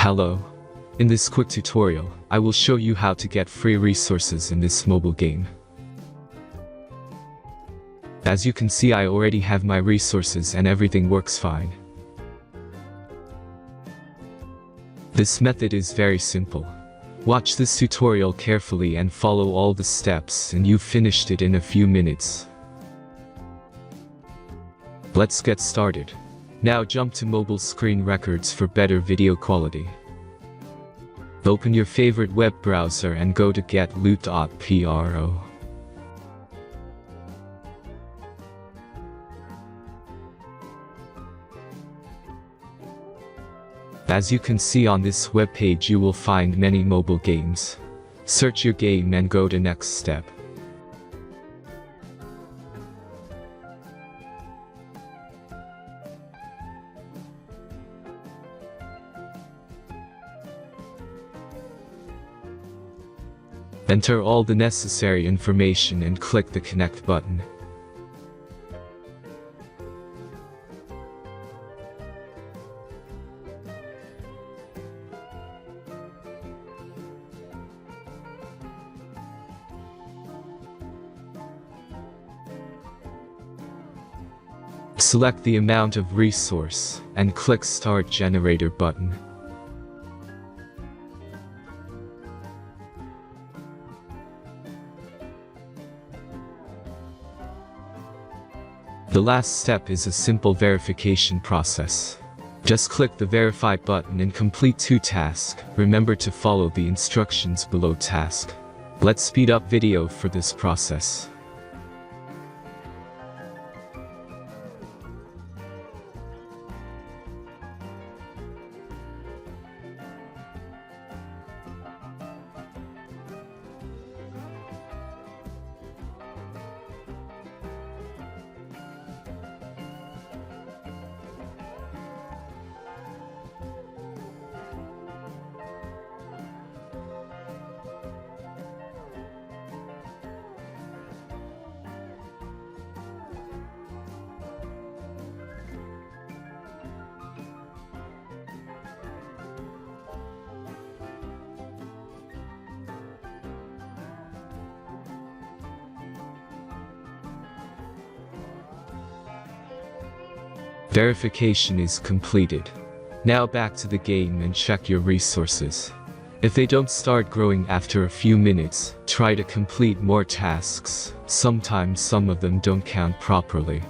Hello. In this quick tutorial, I will show you how to get free resources in this mobile game. As you can see, I already have my resources and everything works fine. This method is very simple. Watch this tutorial carefully and follow all the steps and you've finished it in a few minutes. Let's get started. Now jump to mobile screen records for better video quality. Open your favorite web browser and go to getloot.pro. As you can see on this web page, you will find many mobile games. Search your game and go to next step. Enter all the necessary information and click the connect button. Select the amount of resource and click Start Generator button. The last step is a simple verification process. Just click the Verify button and complete 2 tasks. Remember to follow the instructions below task. Let's speed up video for this process. Verification is completed. Now back to the game and check your resources. If they don't start growing after a few minutes, try to complete more tasks. Sometimes some of them don't count properly.